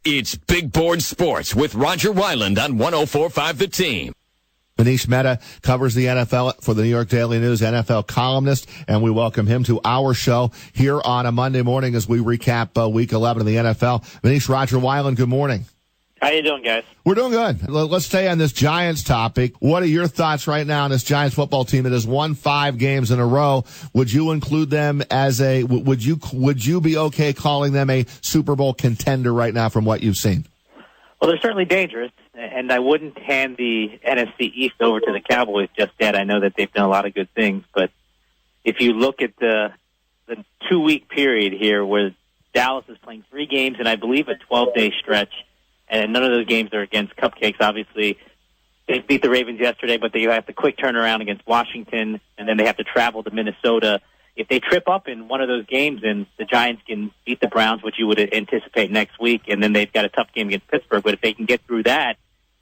It's Big Board Sports with Roger Wyland on 104.5 The Team. Manish Mehta covers the NFL for the New York Daily News, NFL columnist, and we welcome him to our show here on a Monday morning as we recap Week 11 of the NFL. Manish, Roger Wyland, good morning. How you doing, guys? We're doing good. Let's stay on this Giants topic. What are your thoughts right now on this Giants football team that has won 5 games in a row? Would you include them as would you be okay calling them a Super Bowl contender right now from what you've seen? Well, they're certainly dangerous, and I wouldn't hand the NFC East over to the Cowboys just yet. I know that they've done a lot of good things, but if you look at the 2-week period here where Dallas is playing 3 games and I believe a 12-day stretch, and none of those games are against cupcakes, obviously. They beat the Ravens yesterday, but they have the quick turnaround against Washington, and then they have to travel to Minnesota. If they trip up in one of those games and the Giants can beat the Browns, which you would anticipate next week, and then they've got a tough game against Pittsburgh, but if they can get through that,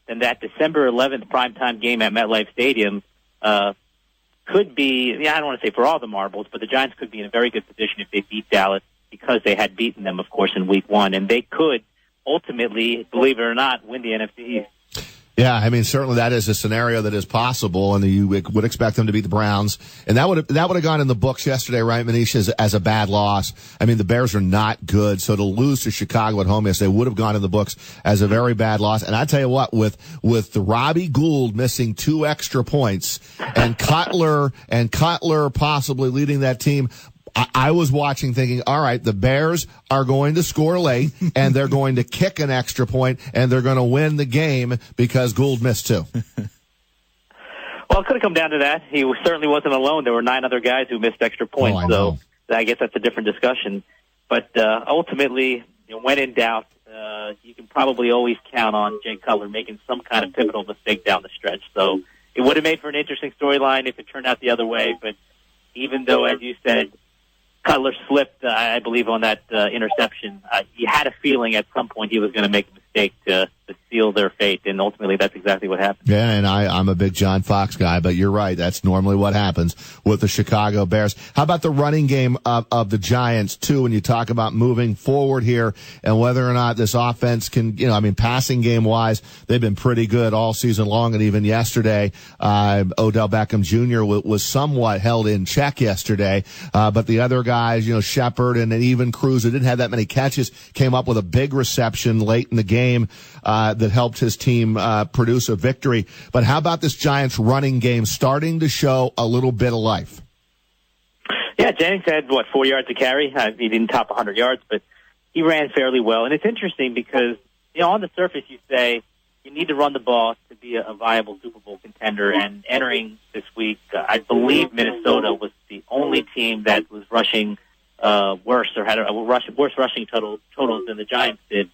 then that December 11th primetime game at MetLife Stadium could be, I don't want to say for all the marbles, but the Giants could be in a very good position if they beat Dallas because they had beaten them, of course, in Week 1, and they could ultimately, believe it or not, win the NFC East. Yeah, I mean, certainly that is a scenario that is possible, and you would expect them to beat the Browns. And that would have gone in the books yesterday, right, Manish, as a bad loss. I mean, the Bears are not good, so to lose to Chicago at home yesterday would have gone in the books as a very bad loss. And I tell you what, with the Robbie Gould missing 2 extra points and Cutler possibly leading that team, I was watching thinking, all right, the Bears are going to score late, and they're going to kick an extra point, and they're going to win the game because Gould missed 2. Well, it could have come down to that. He certainly wasn't alone. There were 9 other guys who missed extra points, so I guess that's a different discussion. But ultimately, when in doubt, you can probably always count on Jay Cutler making some kind of pivotal mistake down the stretch. So it would have made for an interesting storyline if it turned out the other way, but even though, as you said, Cutler slipped, I believe, on that interception. You had a feeling at some point he was going to make a mistake to seal their fate, and ultimately that's exactly what happened. Yeah, and I'm a big John Fox guy, but you're right. That's normally what happens with the Chicago Bears. How about the running game of the Giants, too, when you talk about moving forward here and whether or not this offense can, passing game-wise, they've been pretty good all season long, and even yesterday, Odell Beckham Jr. was somewhat held in check yesterday, but the other guys, Shepard and even Cruz, who didn't have that many catches, came up with a big reception late in the game that helped his team produce a victory. But how about this Giants running game starting to show a little bit of life? Yeah, Jennings had, 4 yards to carry? He didn't top 100 yards, but he ran fairly well. And it's interesting because, on the surface you say you need to run the ball to be a viable Super Bowl contender. And entering this week, I believe Minnesota was the only team that was rushing worse or had worse rushing totals than the Giants did.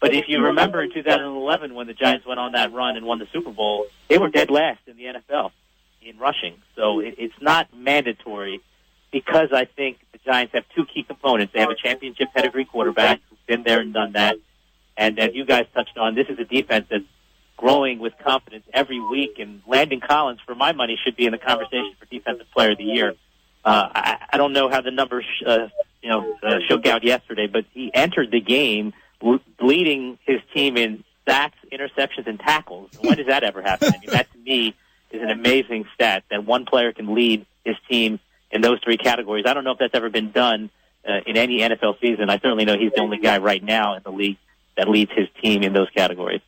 But if you remember in 2011 when the Giants went on that run and won the Super Bowl, they were dead last in the NFL in rushing. So it's not mandatory because I think the Giants have 2 key components. They have a championship pedigree quarterback who's been there and done that. And as you guys touched on, this is a defense that's growing with confidence every week. And Landon Collins, for my money, should be in the conversation for Defensive Player of the Year. I don't know how the numbers shook out yesterday, but he entered the game leading his team in sacks, interceptions, and tackles. When does that ever happen? I mean, that to me is an amazing stat that one player can lead his team in those 3 categories. I don't know if that's ever been done in any NFL season. I certainly know he's the only guy right now in the league that leads his team in those categories.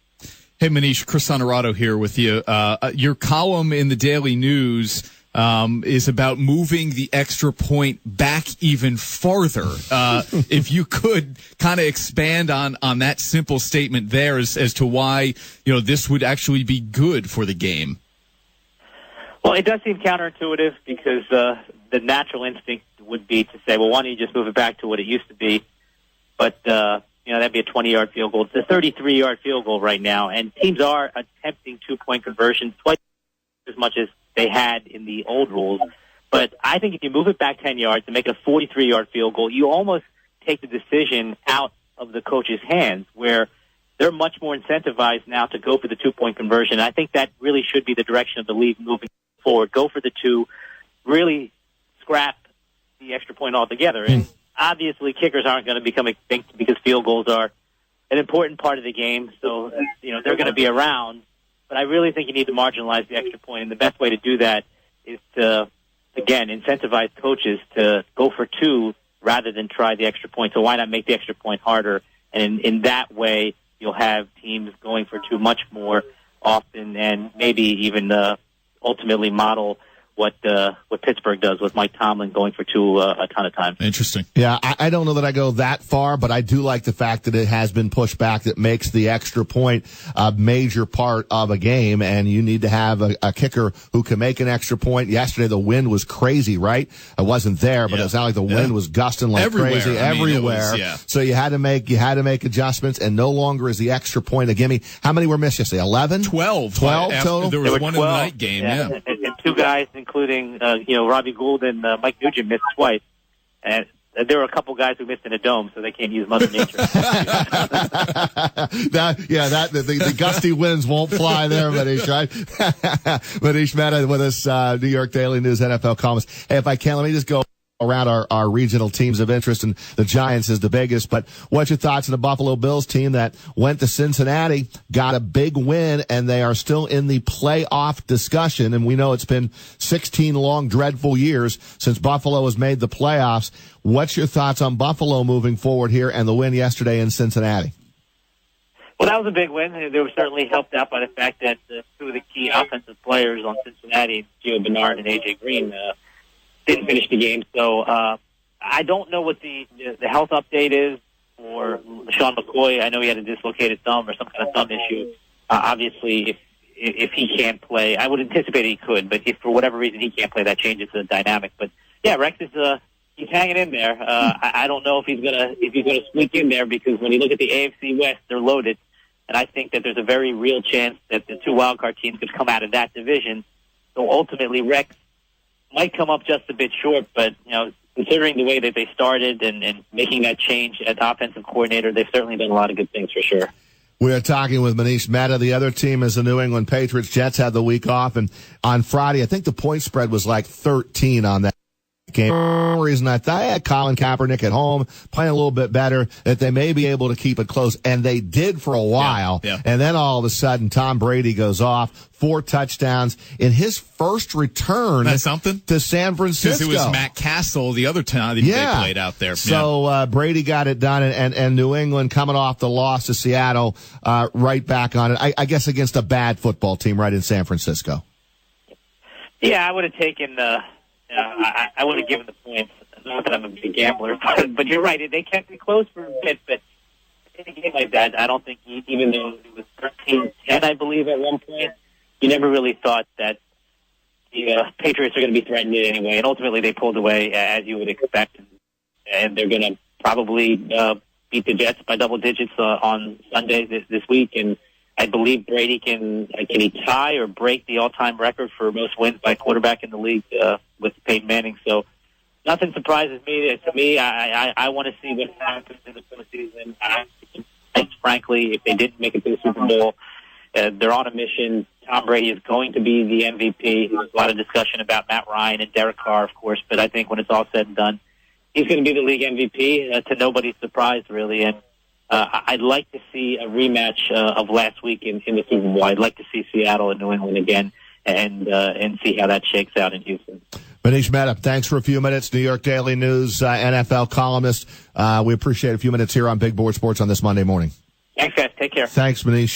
Hey, Manish, Chris Honorato here with you. Your column in the Daily News is about moving the extra point back even farther. If you could kind of expand on that simple statement there as to why, this would actually be good for the game. Well, it does seem counterintuitive because the natural instinct would be to say, well, why don't you just move it back to what it used to be? But, that'd be a 20-yard field goal. It's a 33-yard field goal right now, and teams are attempting 2-point conversions twice as much as they had in the old rules. But I think if you move it back 10 yards and make it a 43-yard field goal, you almost take the decision out of the coach's hands, where they're much more incentivized now to go for the 2-point conversion. I think that really should be the direction of the league moving forward. Go for the 2, really scrap the extra point altogether. And obviously kickers aren't going to become extinct because field goals are an important part of the game. So, they're going to be around. But I really think you need to marginalize the extra point. And the best way to do that is to, again, incentivize coaches to go for 2 rather than try the extra point. So why not make the extra point harder? And in that way, you'll have teams going for 2 much more often and maybe even ultimately model what Pittsburgh does with Mike Tomlin going for 2 a ton of times. Interesting. Yeah, I don't know that I go that far, but I do like the fact that it has been pushed back. That makes the extra point a major part of a game, and you need to have a kicker who can make an extra point. Yesterday, the wind was crazy, right? I wasn't there, but it sounded like the wind was gusting like crazy everywhere. So you had to make adjustments, and no longer is the extra point a gimme. How many were missed yesterday? 11? 12 total? There was one 12, in the night game, yeah. And 2 guys, including Robbie Gould and Mike Nugent, missed twice, and there were a couple guys who missed in a dome, so they can't use Mother Nature. The gusty winds won't fly there, Manish, right? Manish Mehta with us, New York Daily News NFL columnist. Hey, if I can, let me just go around our regional teams of interest, and the Giants is the biggest. But what's your thoughts on the Buffalo Bills team that went to Cincinnati, got a big win, and they are still in the playoff discussion? And we know it's been 16 long, dreadful years since Buffalo has made the playoffs. What's your thoughts on Buffalo moving forward here and the win yesterday in Cincinnati? Well, that was a big win. They were certainly helped out by the fact that 2 of the key offensive players on Cincinnati, Gio Bernard and A.J. Green, didn't finish the game. So I don't know what the health update is for Sean McCoy. I know he had a dislocated thumb or some kind of thumb issue. Obviously, if he can't play, I would anticipate he could, but if for whatever reason he can't play, that changes the dynamic. But yeah, Rex is he's hanging in there. I don't know if he's gonna sneak in there, because when you look at the AFC West, they're loaded, and I think that there's a very real chance that the 2 wildcard teams could come out of that division. So ultimately, Rex might come up just a bit short, but considering the way that they started and making that change at offensive coordinator, they've certainly done a lot of good things for sure. We are talking with Manish Mehta. The other team is the New England Patriots. Jets had the week off, and on Friday, I think the point spread was like 13 on that game. The reason I thought, Colin Kaepernick at home, playing a little bit better, that they may be able to keep it close, and they did for a while. Yeah. And then all of a sudden, Tom Brady goes off, 4 touchdowns in his first return to San Francisco. Because it was Matt Castle the other time they played out there. So Brady got it done, and New England coming off the loss to Seattle, right back on it, I guess against a bad football team right in San Francisco. Yeah, I would have taken I would have given the points. Not that I'm a big gambler, but you're right. They kept it close for a bit, but in a game like that, I don't think, even though it was 13-10, I believe, at one point, you never really thought that the Patriots are going to be threatened anyway. And ultimately, they pulled away, as you would expect. And they're going to probably beat the Jets by double digits on Sunday this week. And I believe Brady can he tie or break the all-time record for most wins by quarterback in the league with Peyton Manning. So nothing surprises me. To me, I want to see what happens in the postseason. Frankly, if they didn't make it to the Super Bowl, they're on a mission. Tom Brady is going to be the MVP. There's a lot of discussion about Matt Ryan and Derek Carr, of course, but I think when it's all said and done, he's going to be the league MVP, to nobody's surprise, really. And I'd like to see a rematch of last week in the Super Bowl. I'd like to see Seattle and New England again and see how that shakes out in Houston. Manish Mehta, thanks for a few minutes. New York Daily News NFL columnist. We appreciate a few minutes here on Big Board Sports on this Monday morning. Thanks, guys. Take care. Thanks, Manish.